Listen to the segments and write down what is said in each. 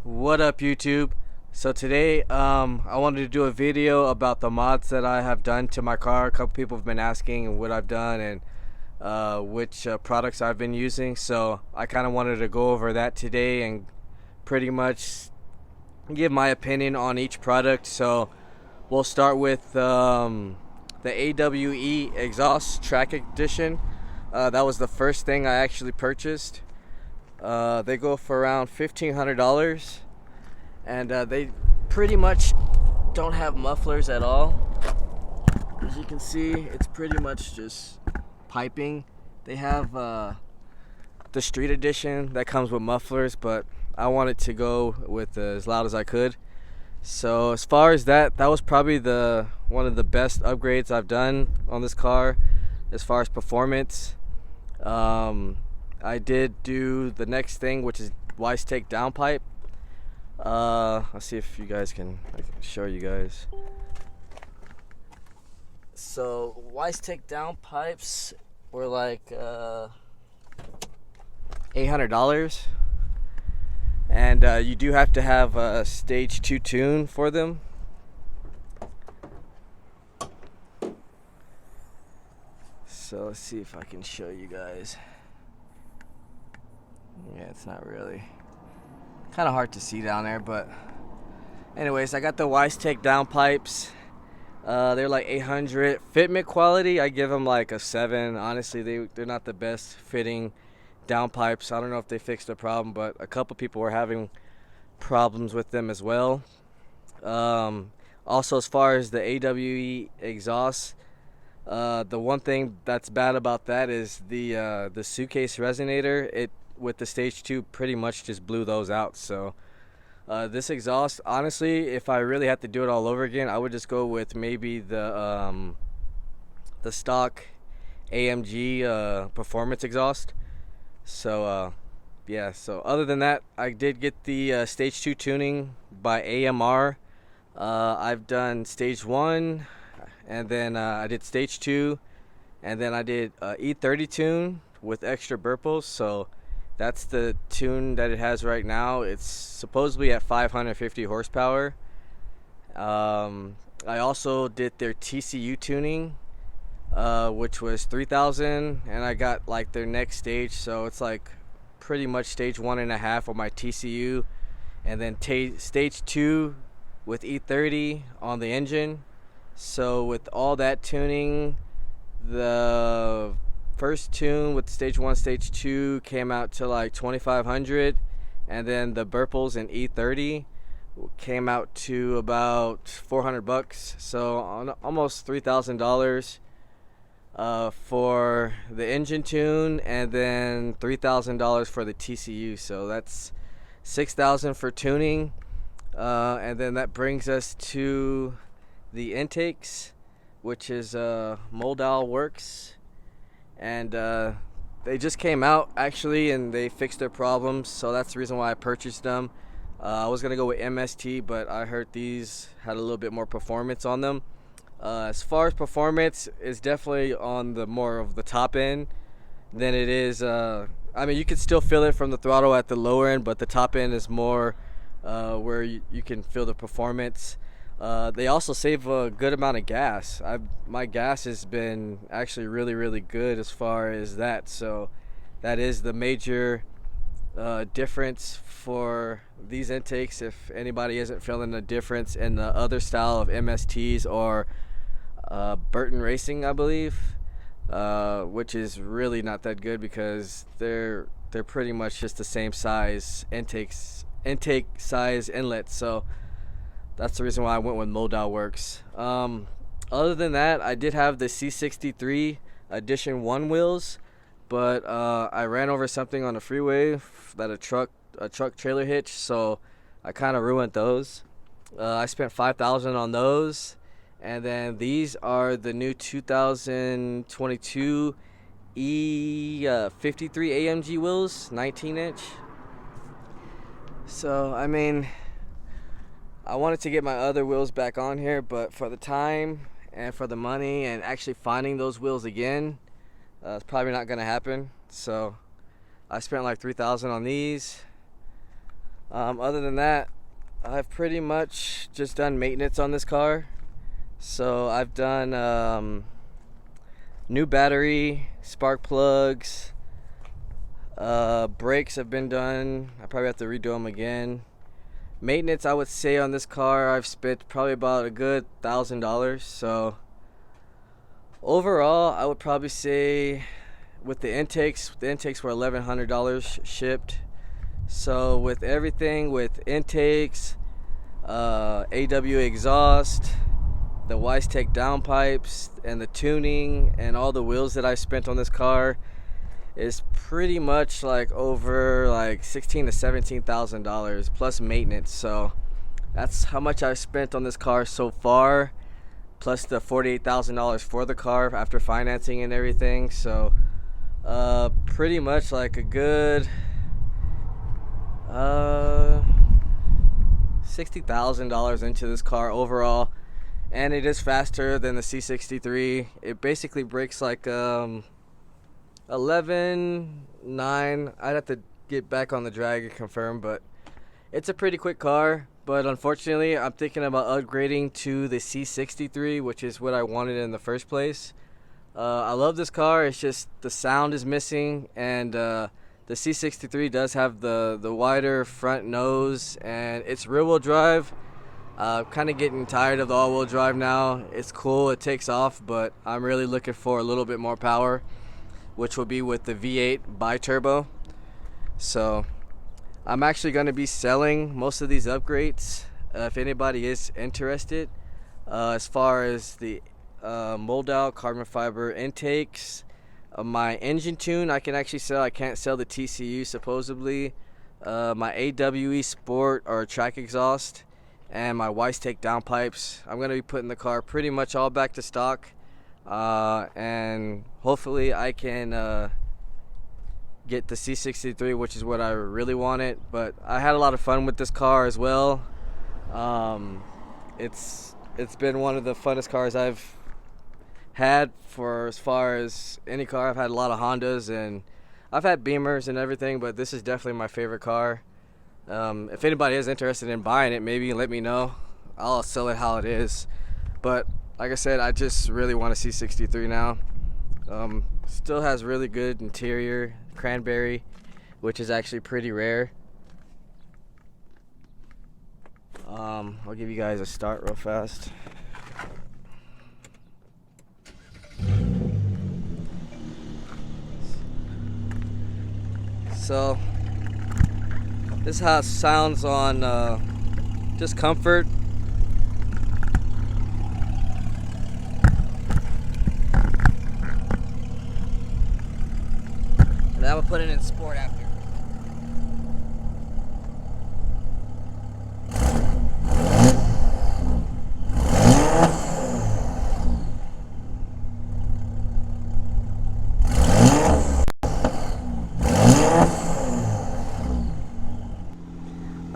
What up, YouTube? So today I wanted to do a video about the mods that I have done to my car. A couple people have been asking what I've done and which products I've been using, so I kind of wanted to go over that today and pretty much give my opinion on each product. So we'll start with the AWE exhaust track edition. That was the first thing I actually purchased. They go for around $1,500, and they pretty much don't have mufflers at all. As you can see, it's pretty much just piping. They have the street edition that comes with mufflers, but I wanted to go with as loud as I could. So as far as that was probably one of the best upgrades I've done on this car as far as performance. I did do the next thing, which is weistec downpipe. Let's see if I can show you guys. So weistec downpipes were like $800, and you do have to have a stage 2 tune for them. So let's see if I can show you guys. Yeah, it's not really, kind of hard to see down there, but anyways, I got the weistec downpipes. They're like 800. Fitment quality, I give them like a 7. Honestly, they're not the best fitting downpipes. I don't know if they fixed the problem, but a couple people were having problems with them as well. Also, as far as the AWE exhaust, the one thing that's bad about that is the suitcase resonator. With the stage 2 pretty much just blew those out. So this exhaust, honestly, if I really had to do it all over again, I would just go with maybe the stock AMG performance exhaust. So yeah, so other than that, I did get the stage 2 tuning by AMR. I've done stage 1, and then I did stage 2, and then I did E30 tune with extra burples. So that's the tune that it has right now. It's supposedly at 550 horsepower. I also did their TCU tuning, which was 3,000, and I got like their next stage, so it's like pretty much stage 1.5 on my TCU, and then stage 2 with E30 on the engine. So with all that tuning, the first tune with stage 1, stage 2 came out to like 2,500, and then the burples in E30 came out to about $400. So on almost $3,000 for the engine tune, and then $3,000 for the TCU. So that's $6,000 for tuning, and then that brings us to the intakes, which is Modal works. And they just came out actually, and they fixed their problems, so that's the reason why I purchased them. I was gonna go with MST, but I heard these had a little bit more performance on them. As far as performance, it's definitely on the more of the top end than it is. I mean, you can still feel it from the throttle at the lower end, but the top end is more where you can feel the performance. They also save a good amount of gas. My gas has been actually really good as far as that, so that is the major difference for these intakes. If anybody isn't feeling the difference in the other style of MSTs or Burton Racing, I believe, which is really not that good because they're pretty much just the same size intake size inlet. So that's the reason why I went with Modal works. Other than that, I did have the C43 Edition 1 wheels, but I ran over something on the freeway that a truck trailer hitch, so I kind of ruined those. I spent $5,000 on those, and then these are the new 2022 E53 AMG wheels, 19-inch. So I mean, I wanted to get my other wheels back on here, but for the time and for the money and actually finding those wheels again, it's probably not going to happen. So I spent like $3,000 on these. Other than that, I've pretty much just done maintenance on this car. So I've done new battery, spark plugs, brakes have been done. I probably have to redo them again. Maintenance, I would say, on this car I've spent probably about a good $1,000. So overall, I would probably say with the intakes were $1,100 shipped. So with everything, with intakes, AW exhaust, the weistec downpipes, and the tuning, and all the wheels that I spent on this car, is pretty much like over like $16,000 to $17,000 plus maintenance. So that's how much I've spent on this car so far, plus the $48,000 for the car after financing and everything. So pretty much like a good $60,000 into this car overall. And it is faster than the C43. It basically brakes like 11.9. I'd have to get back on the drag and confirm, but it's a pretty quick car. But unfortunately, I'm thinking about upgrading to the C63, which is what I wanted in the first place. I love this car. It's just the sound is missing, and the C63 does have the wider front nose, and it's rear-wheel drive. Kind of getting tired of the all-wheel drive now. It's cool, it takes off, but I'm really looking for a little bit more power, which will be with the V8 bi-turbo. So I'm actually going to be selling most of these upgrades if anybody is interested. As far as the modal carbon fiber intakes, my engine tune I can actually sell. I can't sell the TCU supposedly. My AWE Sport or track exhaust, and my weistec downpipes. I'm going to be putting the car pretty much all back to stock, and hopefully I can get the C63, which is what I really wanted. But I had a lot of fun with this car as well. It's been one of the funnest cars I've had for as far as any car. I've had a lot of Hondas and I've had Beamers and everything, but this is definitely my favorite car. If anybody is interested in buying it, maybe let me know. I'll sell it how it is. But like I said, I just really want a C63 now. Still has really good interior, cranberry, which is actually pretty rare. I'll give you guys a start real fast. So this is how it sounds on just comfort. And then I'm gonna put it in sport after.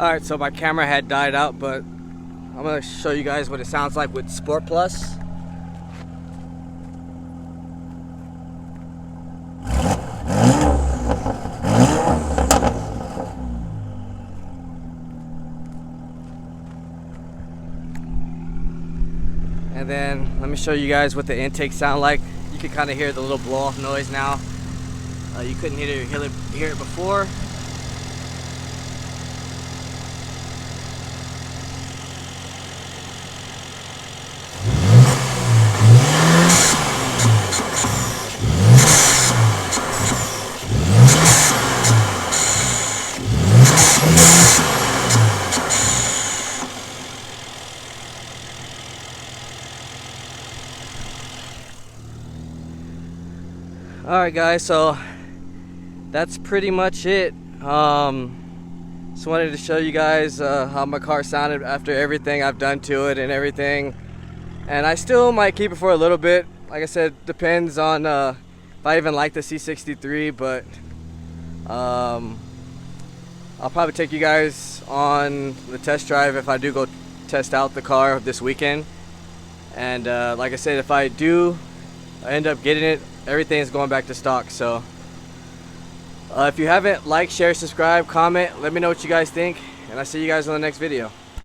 Alright, so my camera had died out, but I'm going to show you guys what it sounds like with Sport Plus. And then let me show you guys what the intakes sound like. You can kind of hear the little blow off noise now. You couldn't hear it before. Alright guys, so that's pretty much it. Just wanted to show you guys how my car sounded after everything I've done to it and everything. And I still might keep it for a little bit. Like I said, depends on if I even like the C63, but I'll probably take you guys on the test drive if I do go test out the car this weekend. And like I said, if I do end up getting it, everything is going back to stock. So if you haven't liked, share, subscribe, comment, let me know what you guys think, and I'll see you guys on the next video.